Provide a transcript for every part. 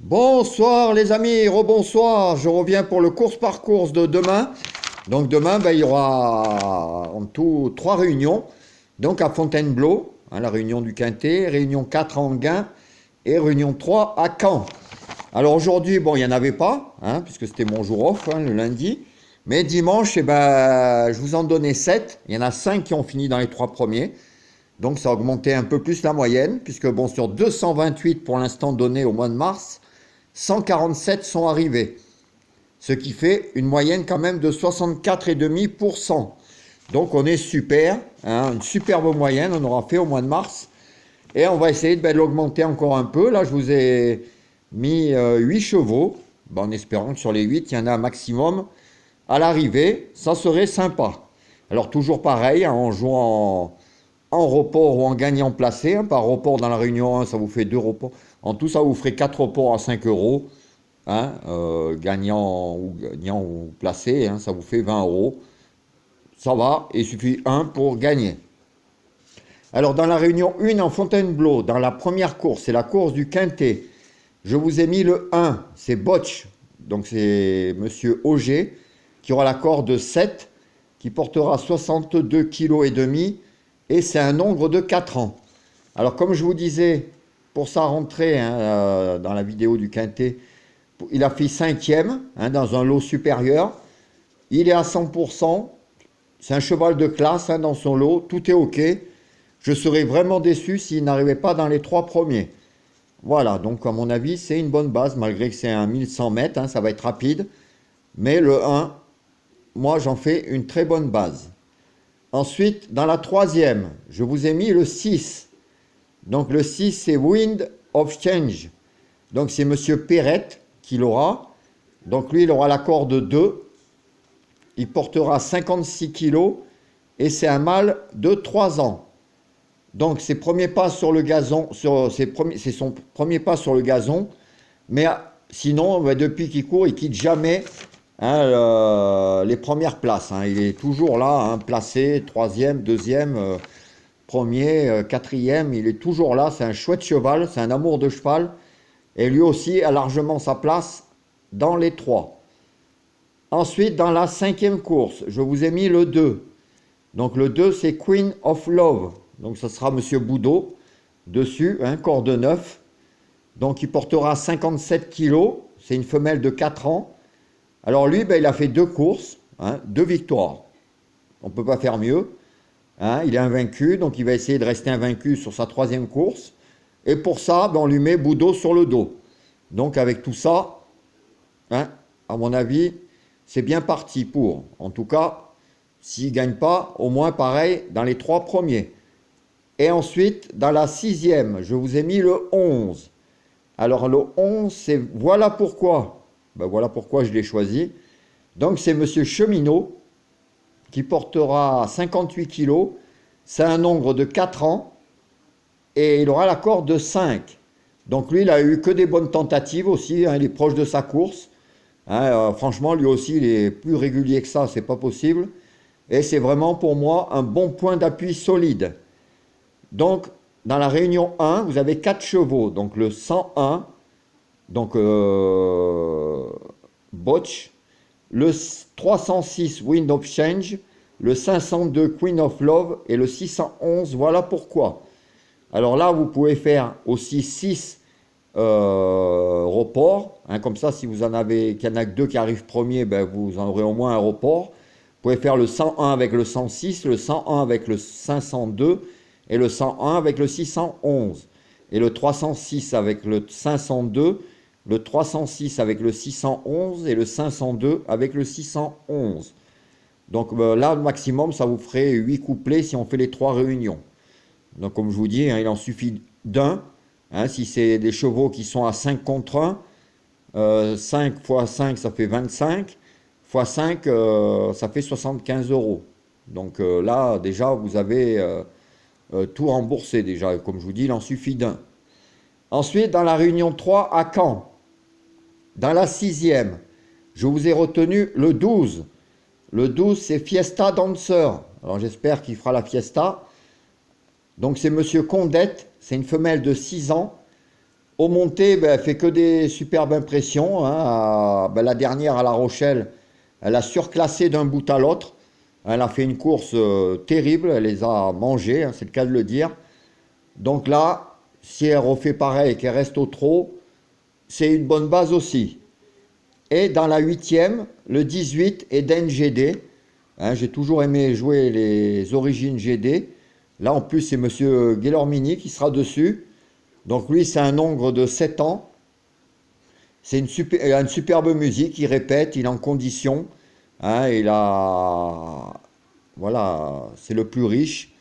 Bonsoir les amis, rebonsoir, je reviens pour le course par course de demain. Donc demain, il y aura en tout 3 réunions. Donc à Fontainebleau, la réunion du Quintet, réunion 4 à Enghien et réunion 3 à Caen. Alors aujourd'hui, il n'y en avait pas, puisque c'était mon jour off, le lundi. Mais dimanche, je vous en donnais 7. Il y en a 5 qui ont fini dans les 3 premiers. Donc ça a augmenté un peu plus la moyenne, puisque sur 228 pour l'instant donnés au mois de mars, 147 sont arrivés. Ce qui fait une moyenne quand même de 64,5%. Donc on est super, une superbe moyenne on aura fait au mois de mars. Et on va essayer de l'augmenter encore un peu. Là je vous ai mis 8 chevaux, en espérant que sur les 8 il y en a un maximum à l'arrivée. Ça serait sympa. Alors toujours pareil, en jouant en report ou en gagnant placé. Par report dans la réunion 1, ça vous fait 2 reports. En tout, ça vous ferait 4 reports à 5 euros. Gagnant ou placé, ça vous fait 20 euros. Ça va, il suffit 1 pour gagner. Alors, dans la réunion 1 en Fontainebleau, dans la première course, c'est la course du Quintet. Je vous ai mis le 1, c'est Botch. Donc, c'est monsieur Auger qui aura la corde 7, qui portera 62,5 kg. Et c'est un nombre de 4 ans. Alors comme je vous disais, pour sa rentrée dans la vidéo du Quintet, il a fait 5e dans un lot supérieur. Il est à 100%. C'est un cheval de classe dans son lot. Tout est OK. Je serais vraiment déçu s'il n'arrivait pas dans les 3 premiers. Voilà, donc à mon avis, c'est une bonne base, malgré que c'est un 1100 mètres. Ça va être rapide. Mais le 1, moi, j'en fais une très bonne base. Ensuite, dans la troisième, je vous ai mis le 6. Donc le 6, c'est Wind of Change. Donc c'est monsieur Perrette qui l'aura. Donc lui, il aura la corde 2. Il portera 56 kg et c'est un mâle de 3 ans. Donc ses premiers pas sur le gazon, c'est son premier pas sur le gazon. Mais sinon, depuis qu'il court, il quitte jamais les premières places. Il est toujours là, placé, 3e, 2e, 1er, 4e. Il est toujours là, c'est un chouette cheval, c'est un amour de cheval. Et lui aussi a largement sa place dans les 3. Ensuite, dans la 5e course, je vous ai mis le 2. Donc le 2, c'est Queen of Love. Donc ça sera monsieur Boudot dessus, corde 9. Donc il portera 57 kg. C'est une femelle de 4 ans. Alors lui, il a fait 2 courses, 2 victoires. On ne peut pas faire mieux. Il est invaincu, donc il va essayer de rester invaincu sur sa 3e course. Et pour ça, on lui met Boudot sur le dos. Donc avec tout ça, à mon avis, c'est bien parti pour. En tout cas, s'il ne gagne pas, au moins pareil dans les 3 premiers. Et ensuite, dans la 6e, je vous ai mis le 11. Alors le 11, c'est voilà pourquoi. Voilà pourquoi je l'ai choisi. Donc c'est monsieur Cheminot qui portera 58 kg. C'est un nombre de 4 ans et il aura la corde de 5. Donc lui, il a eu que des bonnes tentatives aussi. Il est proche de sa course. Franchement, lui aussi, il est plus régulier que ça, c'est pas possible. Et c'est vraiment pour moi un bon point d'appui solide. Donc dans la réunion 1, vous avez 4 chevaux. Donc le 101. Donc Botch, le 306 Wind of Change, le 502 Queen of Love et le 611, voilà pourquoi. Alors là, vous pouvez faire aussi 6 reports, comme ça, si vous en avez, qu'il n'y en a que 2 qui arrivent premiers, vous en aurez au moins un report. Vous pouvez faire le 101 avec le 106, le 101 avec le 502 et le 101 avec le 611. Et le 306 avec le 502, le 306 avec le 611 et le 502 avec le 611. Donc là, le maximum, ça vous ferait 8 couplets si on fait les 3 réunions. Donc comme je vous dis, il en suffit d'un. Si c'est des chevaux qui sont à 5 contre 1, 5 x 5, ça fait 25. X 5, ça fait 75 euros. Donc là, déjà, vous avez tout remboursé déjà. Comme je vous dis, il en suffit d'un. Ensuite, dans la réunion 3 à Caen, dans la 6e, je vous ai retenu le 12. Le 12, c'est Fiesta Dancer. Alors j'espère qu'il fera la Fiesta. Donc c'est monsieur Condette, c'est une femelle de 6 ans. Au monté, ben, elle fait que des superbes impressions, hein. Ben, la dernière à La Rochelle, elle a surclassé d'un bout à l'autre. Elle a fait une course terrible, elle les a mangés, hein, c'est le cas de le dire. Donc là, si elle refait pareil et qu'elle reste au trot, c'est une bonne base aussi. Et dans la huitième, le 18 Eden GD. Hein, j'ai toujours aimé jouer les origines GD. Là, en plus, c'est Monsieur Guillermini qui sera dessus. Donc lui, c'est un hongre de 7 ans. Il a une superbe musique, il répète, il est en condition. Hein, voilà, c'est le plus riche.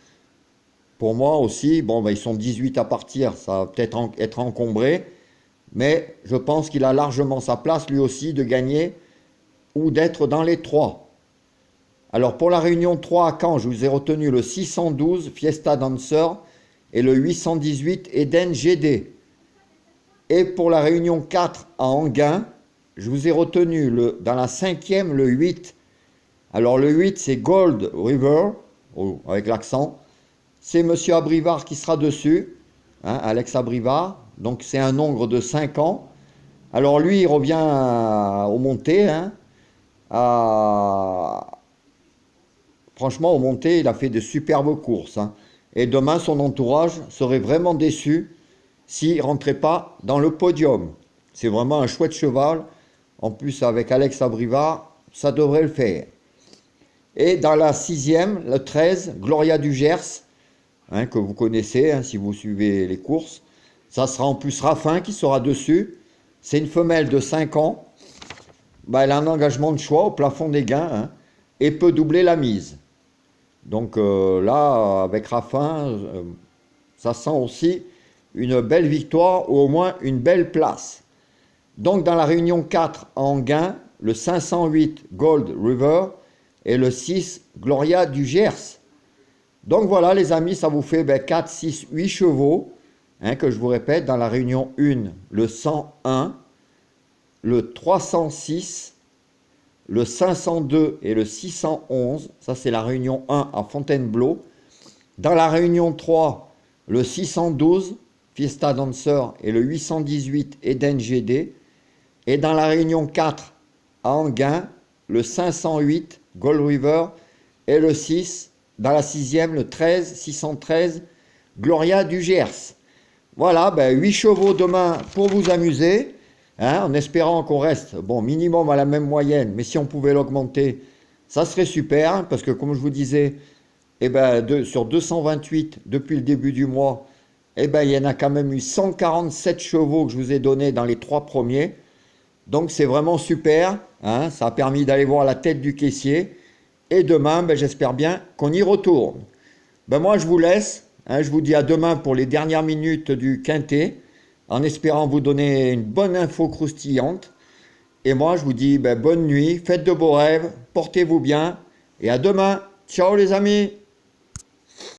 Pour moi aussi, bon, ben, ils sont 18 à partir, ça va peut-être être encombré. Mais je pense qu'il a largement sa place, lui aussi, de gagner ou d'être dans les 3. Alors pour la réunion 3 à Caen, je vous ai retenu le 612 Fiesta Dancer et le 818 Eden GD. Et pour la réunion 4 à Enghien, je vous ai retenu dans la cinquième le 8. Alors le 8 c'est Gold River, avec l'accent. C'est Monsieur Abrivard qui sera dessus, hein, Alex Abrivard. Donc c'est un hongre de 5 ans. Alors lui il revient au monté, hein, franchement, au monté, il a fait de superbes courses, hein. Et demain, son entourage serait vraiment déçu s'il ne rentrait pas dans le podium. C'est vraiment un chouette cheval. En plus, avec Alex Abrivard, ça devrait le faire. Et dans la sixième, le 13, Gloria du Gers, hein, que vous connaissez, hein, si vous suivez les courses. Ça sera en plus Raffin qui sera dessus. C'est une femelle de 5 ans. Ben, elle a un engagement de choix au plafond des gains, hein, et peut doubler la mise. Donc là, avec Raffin, ça sent aussi une belle victoire ou au moins une belle place. Donc dans la réunion 4 à Enghien, le 508 Gold River et le 6 Gloria du Gers. Donc voilà les amis, ça vous fait 4, 6, 8 chevaux, hein, que je vous répète, dans la réunion 1, le 101, le 306, le 502 et le 611, ça c'est la réunion 1 à Fontainebleau. Dans la réunion 3, le 612, Fiesta Dancer et le 818, Eden GD. Et dans la réunion 4 à Enghien, le 508, Gold River et le 6, dans la sixième, le 13, 613, Gloria du Gers. Voilà, 8 chevaux demain pour vous amuser. Hein, en espérant qu'on reste, bon, minimum à la même moyenne, mais si on pouvait l'augmenter, ça serait super, hein, parce que comme je vous disais, sur 228 depuis le début du mois, il y en a quand même eu 147 chevaux que je vous ai donnés dans les 3 premiers. Donc c'est vraiment super, hein, ça a permis d'aller voir la tête du caissier. Et demain, j'espère bien qu'on y retourne. Moi, je vous laisse, hein, je vous dis à demain pour les dernières minutes du quintet, en espérant vous donner une bonne info croustillante. Et moi, je vous dis bonne nuit, faites de beaux rêves, portez-vous bien, et à demain. Ciao les amis!